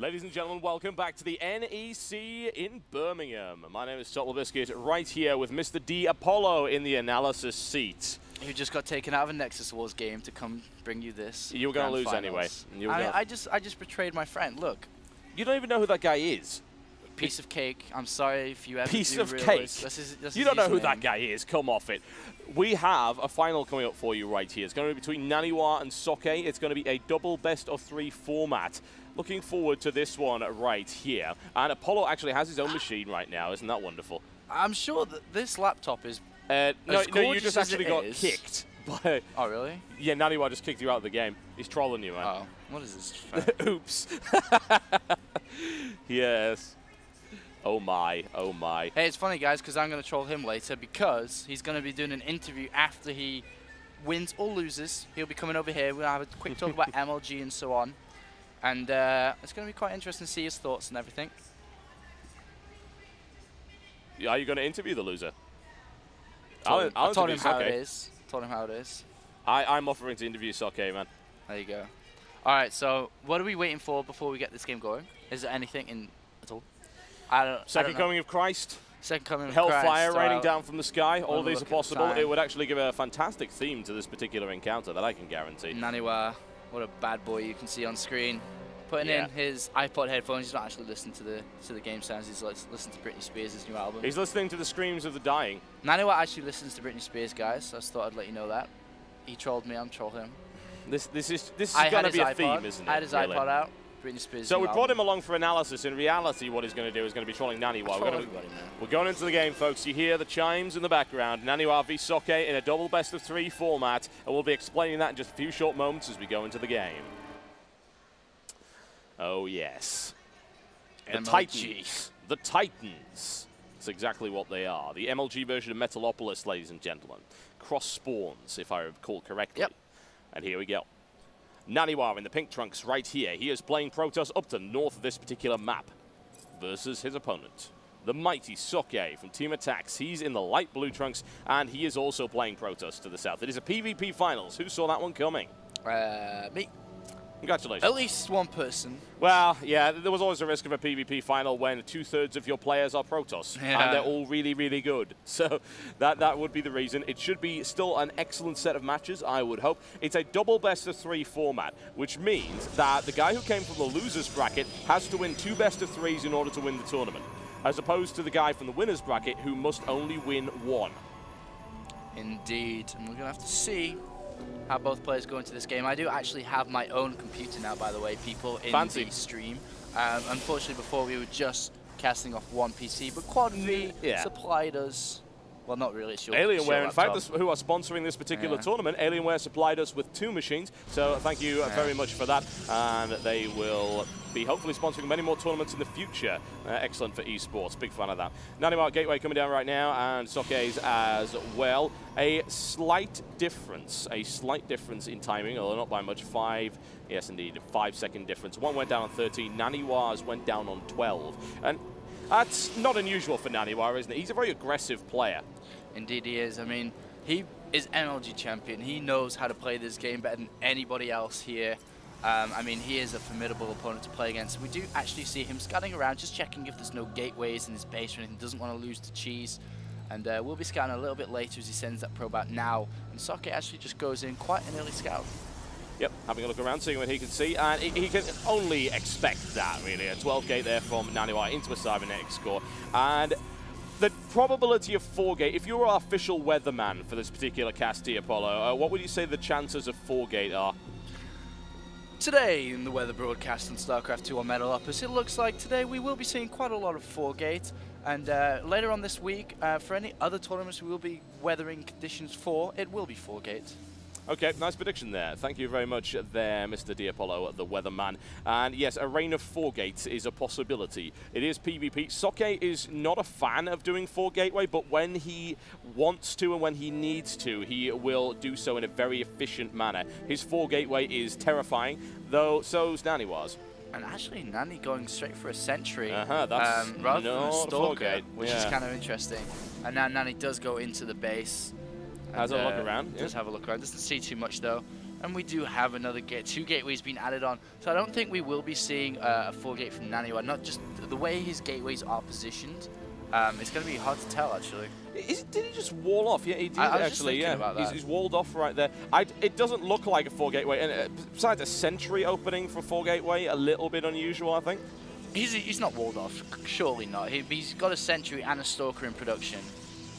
Ladies and gentlemen, welcome back to the NEC in Birmingham. My name is Socke Biscuit, right here with Mr. D Apollo in the analysis seat. Who just got taken out of a Nexus Wars game to come bring you this. You were going to lose anyway. I just betrayed my friend. Look. You don't even know who that guy is. Piece of cake. I'm sorry if you ever Piece do of realize. cake. You don't know who that guy is. Come off it. We have a final coming up for you right here. It's going to be between NaNiwa and Socke. It's going to be a double best-of-3 format. Looking forward to this one right here. And Apollo actually has his own machine right now. Isn't that wonderful? I'm sure that this laptop is no, you just actually got kicked. By, oh, really? Yeah, NaNiwa just kicked you out of the game. He's trolling you, man. Oh, what is this? Oops. Yes. Oh my, oh my. Hey, it's funny, guys, because I'm going to troll him later because he's going to be doing an interview after he wins or loses. He'll be coming over here. We're going to have a quick talk about MLG and so on. And it's going to be quite interesting to see his thoughts and everything. Are you going to interview the loser? I told him how it is. Told him how it is. I'm offering to interview Socke, man. There you go. All right, so what are we waiting for before we get this game going? Is there anything in at all? Second coming of Christ. Second coming of Hellfire Christ. raining down from the sky. All these are possible. It would actually give a fantastic theme to this particular encounter that I can guarantee. NaNiwa, what a bad boy you can see on screen. Putting in his iPod headphones. He's not actually listening to the game sounds. He's listening to Britney Spears' new album. He's listening to the screams of the dying. NaNiwa actually listens to Britney Spears, guys. So I just thought I'd let you know that. He trolled me. I'm trolling him. This is going to be a theme, isn't it? I had his iPod out. Britney Spears. So we brought him along for analysis. In reality, what he's going to do is going to be trolling NaNiwa. We're going into the game, folks. You hear the chimes in the background. NaNiwa v Socke in a double best-of-3 format. And we'll be explaining that in just a few short moments as we go into the game. Oh, yes. The Titans. The Titans. That's exactly what they are. The MLG version of Metalopolis, ladies and gentlemen. Cross spawns, if I recall correctly. Yep. And here we go. NaNiwa in the pink trunks right here. He is playing Protoss up to north of this particular map versus his opponent, the mighty Socke from Team Attacks. He's in the light blue trunks, and he is also playing Protoss to the south. It is a PvP finals. Who saw that one coming? Me. Congratulations. At least one person. Well, yeah, there was always a risk of a PvP final when 2/3 of your players are Protoss, and they're all really, really good. So that would be the reason. It should be still an excellent set of matches, I would hope. It's a double best-of-3 format, which means that the guy who came from the losers bracket has to win 2 best-of-3s in order to win the tournament, as opposed to the guy from the winners bracket who must only win 1. Indeed, and we're going to have to see how both players go into this game. I do actually have my own computer now, by the way, people in the stream. Unfortunately, before we were just casting off one PC, but Quad V supplied us. Well, not really. It's your Alienware, in fact, who are sponsoring this particular tournament. Alienware supplied us with 2 machines, so thank you very much for that. And they will be hopefully sponsoring many more tournaments in the future. Excellent for esports. Big fan of that. NaNiwa Gateway coming down right now, and Socke's as well. A slight difference in timing, although not by much. 5, yes indeed, a 5-second difference. One went down on 13. NaNiwa's went down on 12. And that's not unusual for NaNiwa, isn't it? He's a very aggressive player. Indeed he is. I mean, he is MLG champion. He knows how to play this game better than anybody else here. I mean, he is a formidable opponent to play against. We do actually see him scouting around, just checking if there's no gateways in his base or anything. Doesn't want to lose to cheese. And we'll be scouting a little bit later as he sends that probe out now. And Socke actually just goes in quite an early scout. Yep, having a look around, seeing what he can see, and he can only expect that, really. A 12 gate there from NaNiwa into a cybernetic score. And the probability of 4 gate, if you were our official weatherman for this particular cast, Apollo, what would you say the chances of 4 gate are? Today in the weather broadcast on Starcraft 2 on Metalopolis, it looks like today we will be seeing quite a lot of 4 gate. And later on this week, for any other tournaments we will be weathering conditions for, it will be 4 gate. Okay, nice prediction there. Thank you very much there, Mr. D Apollo, the weatherman. And yes, a reign of 4 gates is a possibility. It is PvP. Socke is not a fan of doing 4 gateway, but when he wants to and when he needs to, he will do so in a very efficient manner. His 4 gateway is terrifying, though so's NaNiwa's. And actually, Nani going straight for a sentry that's rather than a stalker, which is yeah. kind of interesting. And now Nani does go into the base. Has a look around. Does have a look around. Doesn't see too much though. And we do have another 2 gateways being added on. So I don't think we will be seeing a 4-gate from NaNiwa. Not just the way his gateways are positioned. It's going to be hard to tell, actually. Did he just wall off? Yeah, he did I was actually. Just Yeah, about that. He's walled off right there. It doesn't look like a 4-gateway, and besides a sentry opening for a 4-gateway, a little bit unusual, I think. He's not walled off. Surely not. He's got a sentry and a stalker in production.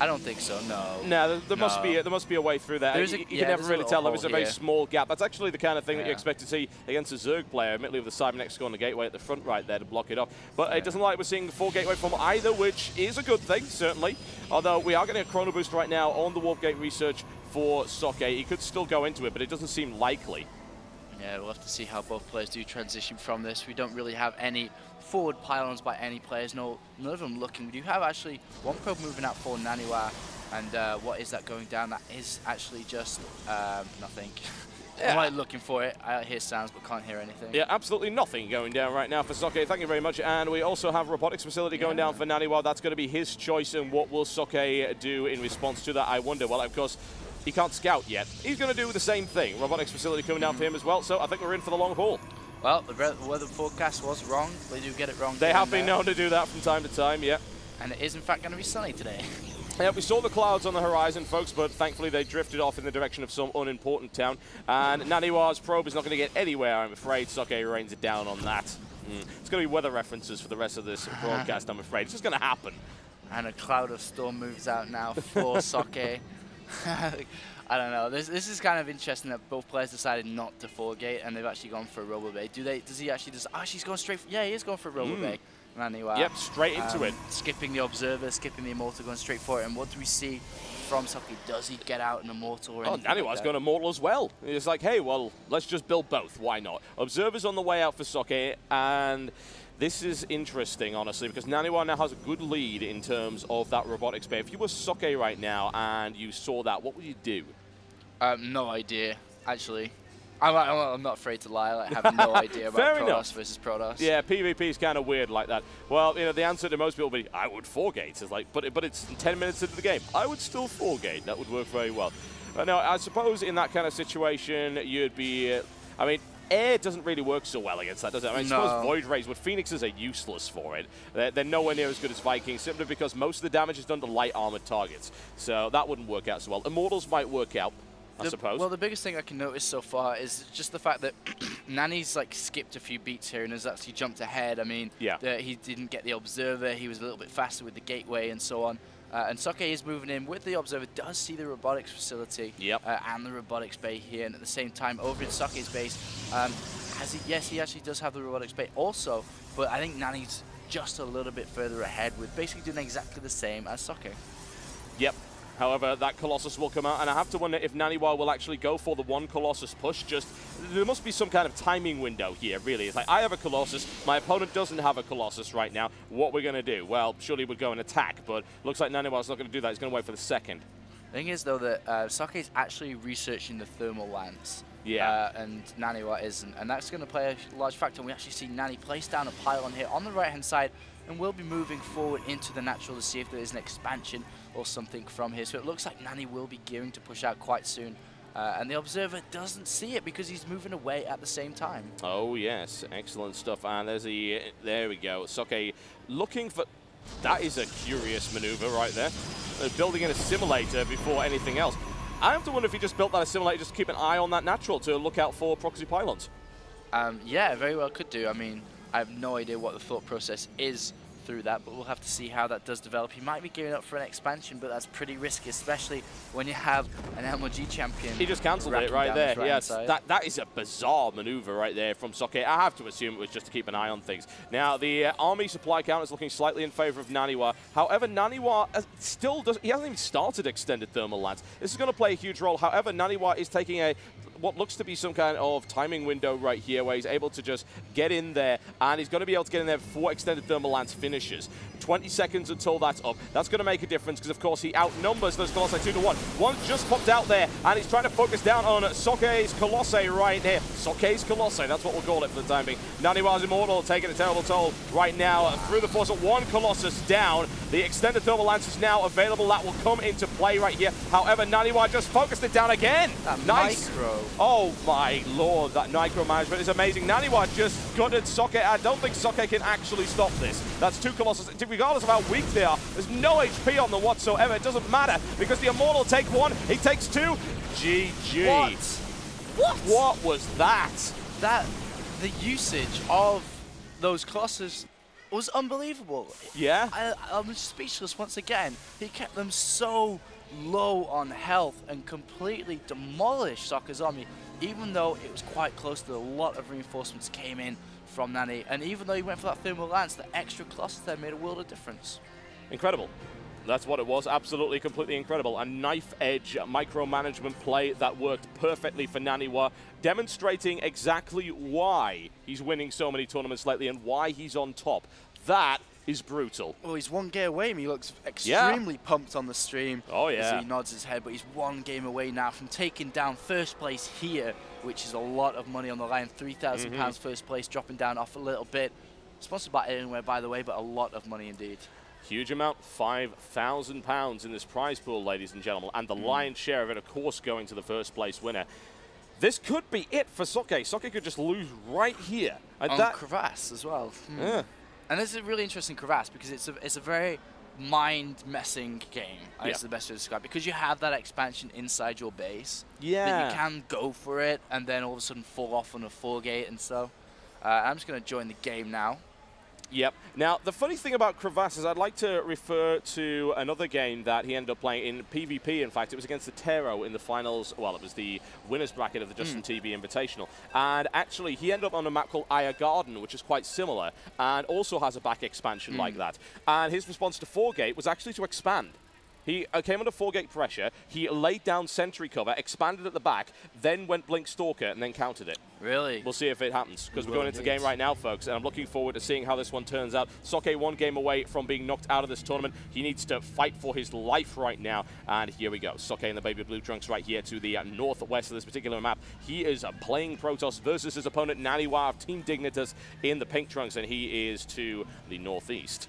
I don't think so. No. No, there must be a way through there. You can never really tell. There was a very small gap. That's actually the kind of thing that you expect to see against a Zerg player, admittedly with the Cybernetic score on the gateway at the front right there to block it off. But it doesn't look like we're seeing the 4-gateway from either, which is a good thing, certainly. Although we are getting a chrono boost right now on the warp gate research for Socke. He could still go into it, but it doesn't seem likely. Yeah, we'll have to see how both players do transition from this. We don't really have any forward pylons by any players. None of them looking. We do have actually one probe moving out for NaNiwa. And what is that going down? That is actually just nothing. I'm like looking for it. I hear sounds but can't hear anything. Yeah, absolutely nothing going down right now for Socke. Thank you very much. And we also have robotics facility going down for NaNiwa. That's going to be his choice. And what will Socke do in response to that, I wonder. Well, of course, he can't scout yet. He's going to do the same thing. Robotics facility coming down for him as well. So I think we're in for the long haul. Well, the weather forecast was wrong. They do get it wrong. They have been known to do that from time to time, yeah. And it is, in fact, going to be sunny today. Yeah, we saw the clouds on the horizon, folks, but thankfully they drifted off in the direction of some unimportant town. And NaNiwa's probe is not going to get anywhere, I'm afraid. Socke rains it down on that. It's going to be weather references for the rest of this broadcast, I'm afraid. It's just going to happen. And a cloud of storm moves out now for Socke. I don't know. This is kind of interesting that both players decided not to 4-gate, and they've actually gone for a robo bay. Does he actually just? Oh, she's going straight. Yeah, he is going for a robo bay. NaNiwa. Yep, straight into it. Skipping the observer, skipping the immortal, going straight for it. And what do we see from Socke? Does he get out an immortal or anything? NaNiwa's like going immortal as well. It's like, hey, well, let's just build both. Why not? Observer's on the way out for Socke, and this is interesting, honestly, because NaNiwa now has a good lead in terms of that robotics bay. If you were Socke right now and you saw that, what would you do? No idea, actually. I'm not afraid to lie. I have no idea about Protoss versus Protoss. Yeah, PvP is kind of weird like that. Well, you know, the answer to most people would be, I would 4-gate. It's like, but it's 10 minutes into the game. I would still 4-gate. That would work very well. No, I suppose in that kind of situation, you'd be, I mean, air doesn't really work so well against that, does it? I mean, I suppose Void Rays, but Phoenixes are useless for it. They're nowhere near as good as Vikings, simply because most of the damage is done to light armored targets. So that wouldn't work out so well. Immortals might work out, I suppose. Well, the biggest thing I can notice so far is just the fact that Nani's like skipped a few beats here and has actually jumped ahead. I mean, he didn't get the observer. He was a little bit faster with the gateway and so on. And Socke is moving in with the observer, does see the robotics facility and the robotics bay here. And at the same time, over in Socke's base, yes, he actually does have the robotics bay also. But I think Nani's just a little bit further ahead with basically doing exactly the same as Socke. Yep. However, that Colossus will come out, and I have to wonder if NaNiwa will actually go for the one Colossus push. There must be some kind of timing window here, really. It's like, I have a Colossus, my opponent doesn't have a Colossus right now. What we're going to do? Well, surely we'd go and attack, but looks like NaNiwa's not going to do that. He's going to wait for the second. The thing is, though, that Socke is actually researching the thermal lance. Yeah. And NaNiwa isn't, and that's going to play a large factor. And we actually see Nani place down a pylon here on the right-hand side, and we'll be moving forward into the natural to see if there is an expansion or something from here. So it looks like Nani will be gearing to push out quite soon. And the observer doesn't see it because he's moving away at the same time. Oh, yes. Excellent stuff. And there's there we go. Socke looking for... That is a curious maneuver right there. Building in a simulator before anything else. I have to wonder if he just built that assimilator just to keep an eye on that natural to look out for proxy pylons. Yeah, very well could do. I mean, I have no idea what the thought process is through that, but we'll have to see how that does develop. He might be gearing up for an expansion, but that's pretty risky, especially when you have an MLG champion. He just cancelled it right there. Yes, that is a bizarre maneuver right there from Socke. I have to assume it was just to keep an eye on things. Now, the army supply count is looking slightly in favor of NaNiwa. However, NaNiwa still does. He hasn't even started extended thermal lance. This is going to play a huge role. However, NaNiwa is taking what looks to be some kind of timing window right here where he's able to just get in there, and he's going to be able to get in there before extended thermal lance finishes. 20 seconds until that's up. That's going to make a difference because, of course, he outnumbers those Colossi 2-1. One's just popped out there, and he's trying to focus down on Socke's Colossi right here. Socke's Colossi, that's what we'll call it for the time being. NaNiwa's Immortal taking a terrible toll right now through the force of one Colossus down. The extended thermal lance is now available. That will come into play right here. However, NaNiwa just focused it down again. Nice. Micro Oh my lord, that micromanagement is amazing. NaNiwa just gutted Socke. I don't think Socke can actually stop this. That's two Colossus. Regardless of how weak they are, there's no HP on them whatsoever. It doesn't matter because the Immortal take one, he takes two. GG. What was that? The usage of those Colossus was unbelievable. Yeah? I'm speechless once again. He kept them so low on health and completely demolished Socke's army, even though it was quite close to a lot of reinforcements came in from Nani. And even though he went for that thermal lance, the extra Colossus there made a world of difference. Incredible. That's what it was. Absolutely, completely incredible. A knife-edge micromanagement play that worked perfectly for NaNiwa, demonstrating exactly why he's winning so many tournaments lately and why he's on top. That is brutal. Well, he's one game away. He looks extremely pumped on the stream. Oh, yeah. As he nods his head, but he's one game away now from taking down first place here, which is a lot of money on the line. £3,000 first place, dropping down off a little bit. Sponsored by Alienware, by the way, but a lot of money indeed. Huge amount, £5,000 in this prize pool, ladies and gentlemen, and the lion's share of it, of course, going to the first place winner. This could be it for Socke. Socke could just lose right here. On Crevasse as well. Yeah. And this is a really interesting Crevasse because it's a very mind-messing game. That's the best way to describe it. Because you have that expansion inside your base. Yeah. That you can go for it and then all of a sudden fall off on a 4-gate and so. I'm just going to join the game now. Yep. Now, the funny thing about Crevasse is I'd like to refer to another game that he ended up playing in PvP. In fact, it was against the Tero in the finals. Well, it was the winner's bracket of the Justin TV Invitational. And actually, he ended up on a map called Aya Garden, which is quite similar, and also has a back expansion like that. And his response to 4-gate was actually to expand. He came under 4-gate pressure, he laid down sentry cover, expanded at the back, then went Blink Stalker, and then countered it. Really? We'll see if it happens, because we're going into the game right now, folks, and I'm looking forward to seeing how this one turns out. Socke one game away from being knocked out of this tournament. He needs to fight for his life right now, and here we go. Socke in the baby blue trunks right here to the northwest of this particular map. He is playing Protoss versus his opponent, NaNiwa of Team Dignitas in the pink trunks, and he is to the northeast.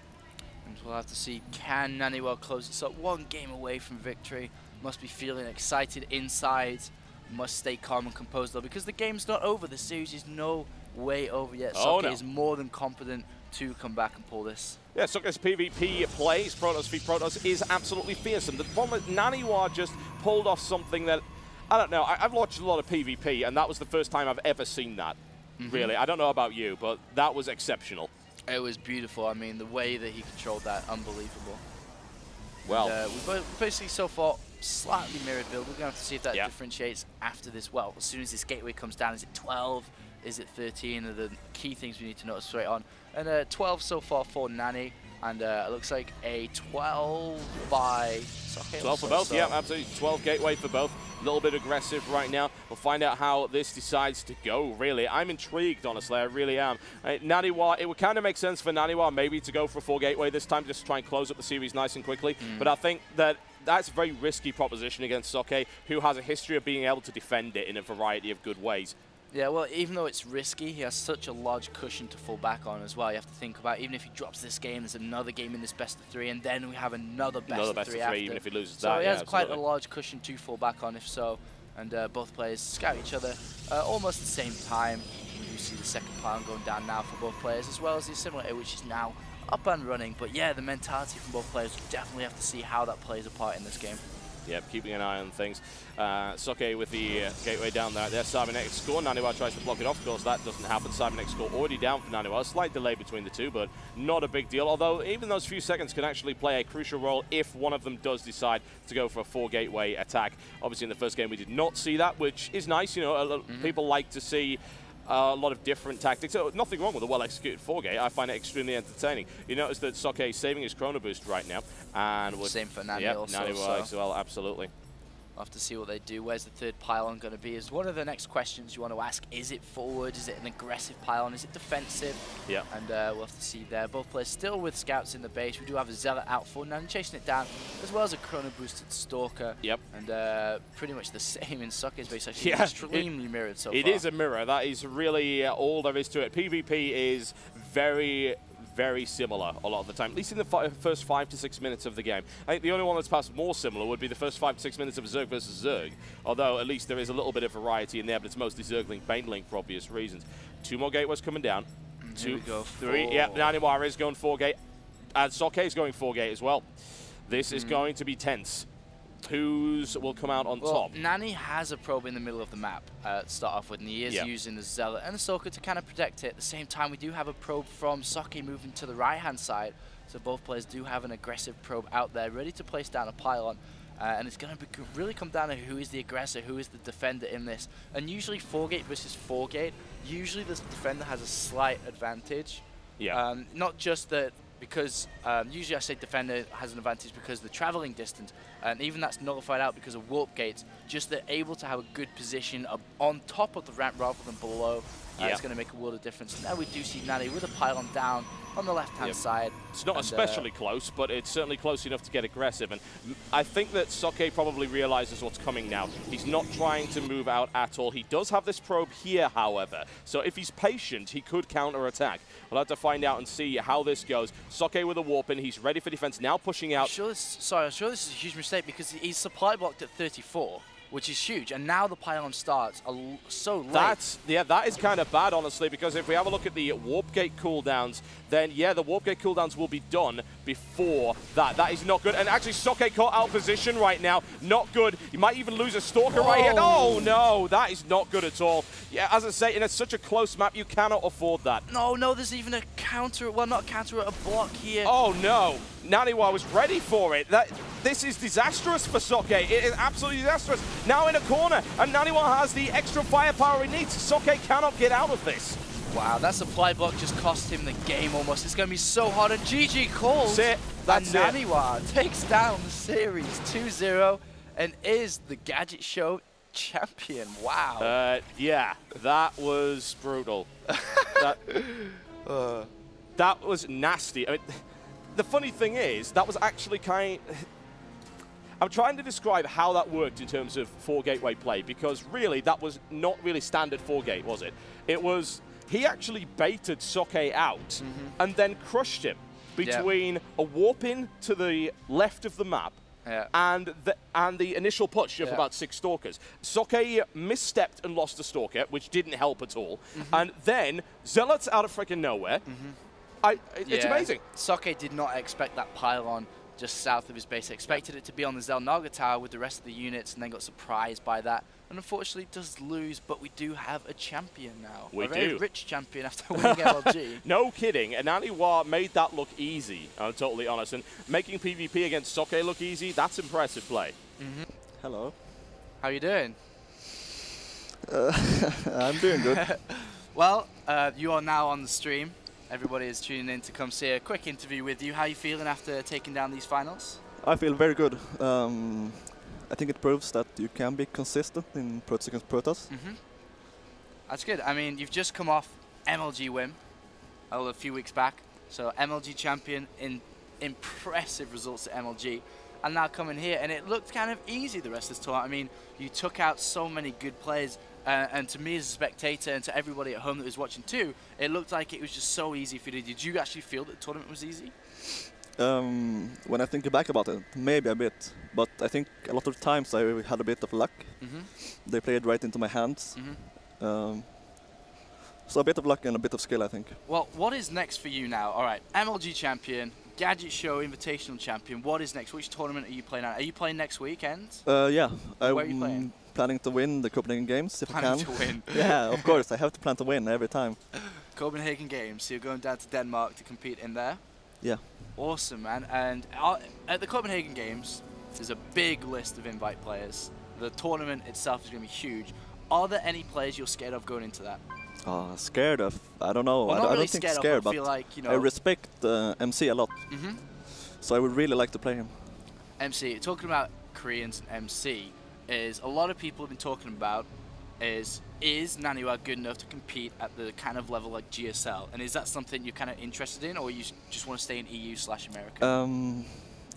We'll have to see, can NaNiwa close this up? One game away from victory. Must be feeling excited inside. Must stay calm and composed though, because the game's not over. The series is no way over yet. Socke is more than competent to come back and pull this. Yeah, Socke's PvP plays, Protoss v Protoss, is absolutely fearsome. The problem with NaNiwa just pulled off something that, I don't know, I've watched a lot of PvP, and that was the first time I've ever seen that, really. I don't know about you, but that was exceptional. It was beautiful. I mean, the way that he controlled that, unbelievable. Well, we've basically so far slightly mirrored build. We're going to have to see if that differentiates after this. Well, as soon as this gateway comes down, is it 12? Is it 13? Are the key things we need to notice straight on. And 12 so far for Nani. And it looks like a 12 by Socke. 12 for both, so. Yeah, absolutely. 12 gateway for both. A little bit aggressive right now. We'll find out how this decides to go, really. I'm intrigued, honestly. I really am. NaNiwa, it would kind of make sense for NaNiwa maybe to go for 4 gateway this time, just to try and close up the series nice and quickly. But I think that that's a very risky proposition against Socke, who has a history of being able to defend it in a variety of good ways. Yeah, well, even though it's risky, he has such a large cushion to fall back on as well. You have to think about, even if he drops this game, there's another game in this best of 3, and then we have another best of 3 after. Even if he loses so that. So he has quite a large cushion to fall back on, if so. And both players scout each other almost at the same time. You see the second pylon going down now for both players, as well as the assimilator, which is now up and running. But yeah, the mentality from both players, we definitely have to see how that plays a part in this game. Yep, keeping an eye on things. Socke with the gateway down there. There's Cybernetic score. NaNiwa tries to block it off. Of course, that doesn't happen. Cybernetic score already down for NaNiwa. A slight delay between the two, but not a big deal. Although, even those few seconds can actually play a crucial role if one of them does decide to go for a 4-gateway attack. Obviously, in the first game, we did not see that, which is nice. You know, people like to see a lot of different tactics. So nothing wrong with a well-executed 4-gate. I find it extremely entertaining. You notice that Socke is saving his chrono boost right now. And same for Nani also. NaNiwa as well, absolutely. We'll have to see what they do. Where's the third pylon going to be? Is one of the next questions you want to ask. Is it forward? Is it an aggressive pylon? Is it defensive? Yeah. And we'll have to see there. Both players still with scouts in the base. We do have a Zealot out for Nani chasing it down, as well as a chrono boosted Stalker. Yep. And pretty much the same in Socke's base. Actually, extremely mirrored so far. It is a mirror. That is really all there is to it. PvP is very, very similar a lot of the time, at least in the first 5 to 6 minutes of the game. I think the only one that's perhaps more similar would be the first 5 to 6 minutes of Zerg versus Zerg, although at least there is a little bit of variety in there, but it's mostly Zerg-Link, Bane-Link for obvious reasons. 2 more gateways coming down. 2, 3, yeah, NaNiwa is going 4 gate, and Socke is going 4 gate as well. This is going to be tense. Whose will come out on top? Nani has a probe in the middle of the map to start off with, and he is using the Zealot and the Socke to kind of protect it. At the same time, we do have a probe from Socke moving to the right-hand side, so both players do have an aggressive probe out there, ready to place down a pylon. And it's going to really come down to who is the aggressor, who is the defender in this. And usually 4-gate versus 4-gate, usually the defender has a slight advantage. Yeah. Not just that, because usually I say defender has an advantage because of the traveling distance, and even that's nullified out because of warp gates. Just they're able to have a good position on top of the ramp rather than below. It's going to make a world of difference. Now we do see Nani with a pylon down on the left-hand side. It's not especially close, but it's certainly close enough to get aggressive. And I think that Socke probably realizes what's coming now. He's not trying to move out at all. He does have this probe here, however. So if he's patient, he could counter-attack. We'll have to find out and see how this goes. Socke with a warp in. He's ready for defense, now pushing out. I'm sure this is a huge mistake because he's supply blocked at 34. Which is huge, and now the pylon starts so late. That is kind of bad, honestly, because if we have a look at the warp gate cooldowns, then yeah, the warp gate cooldowns will be done before that. That is not good, and actually Socke caught out position right now. Not good. You might even lose a Stalker right here. Oh no, that is not good at all. Yeah, as I say, in such a close map, you cannot afford that. No, there's even a counter. Well, not a counter, a block here. Oh no. NaNiwa was ready for it. This is disastrous for Socke. It is absolutely disastrous. Now in a corner, and NaNiwa has the extra firepower he needs. Socke cannot get out of this. Wow, that supply block just cost him the game almost. It's going to be so hard, and GG calls. That's it. That's and NaNiwa takes down the series 2-0 and is the Gadget Show champion. Wow. Yeah, that was brutal. That was nasty. I mean, the funny thing is, that was actually I'm trying to describe how that worked in terms of 4-gateway play, because really, that was not really standard 4-gate, was it? It was, he actually baited Socke out and then crushed him between a warp in to the left of the map and the initial push of about 6 Stalkers. Socke misstepped and lost a Stalker, which didn't help at all. And then Zealots out of freaking nowhere. It's amazing. Socke did not expect that pylon just south of his base. Expected it to be on the Zelnaga tower with the rest of the units, and then got surprised by that. And unfortunately does lose, but we do have a champion now. A very rich champion after winning LLG. No kidding. And NaNiwa made that look easy, I'm totally honest. And making PvP against Socke look easy, that's impressive play. Hello. How you doing? I'm doing good. Well, you are now on the stream. Everybody is tuning in to come see a quick interview with you. How are you feeling after taking down these finals? I feel very good. I think it proves that you can be consistent in Protoss against Protoss. That's good. I mean, you've just come off MLG win a few weeks back. So MLG champion, in impressive results at MLG. And now coming here, and it looked kind of easy the rest of this tournament. I mean, you took out so many good players. And to me as a spectator and to everybody at home that was watching too, it looked like it was just so easy for you. Did you actually feel that the tournament was easy? When I think back about it, maybe a bit. But I think a lot of times I had a bit of luck. They played right into my hands. So a bit of luck and a bit of skill, I think. Well, what is next for you now? All right, MLG champion, Gadget Show Invitational champion. What is next? Which tournament are you playing at? Are you playing next weekend? Yeah. Where are you playing? Planning to win the Copenhagen Games if I can. Planning to win. Yeah, of course. I have to plan to win every time. Copenhagen Games. So you're going down to Denmark to compete in there? Yeah. Awesome, man. And at the Copenhagen Games, there's a big list of invite players. The tournament itself is going to be huge. Are there any players you're scared of going into that? Scared of? I don't know. Well, I really don't think scared, but feel like, you know, I respect MC a lot. So I would really like to play him. MC, talking about Koreans and MC, is a lot of people have been talking about is NaNiwa good enough to compete at the kind of level like GSL? And is that something you're kind of interested in, or you just want to stay in EU/America?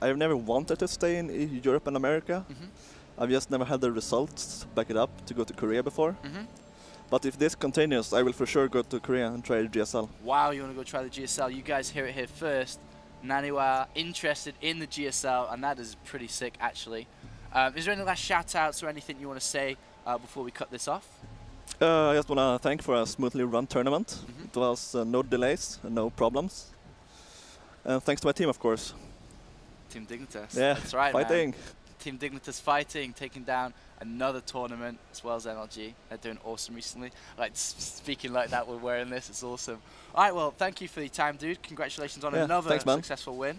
I've never wanted to stay in Europe and America. I've just never had the results to back it up to go to Korea before. But if this continues, I will for sure go to Korea and try GSL. Wow, you want to go try the GSL? You guys hear it here first. NaNiwa interested in the GSL, and that is pretty sick, actually. Is there any last shout-outs or anything you want to say before we cut this off? I just want to thank for a smoothly run tournament. It was no delays, no problems. And thanks to my team, of course. Team Dignitas. Yeah, that's right, fighting. Man. Team Dignitas fighting, taking down another tournament as well as NLG. They're doing awesome recently. Like speaking like that, we're wearing this. It's awesome. All right, well, thank you for your time, dude. Congratulations on another successful win.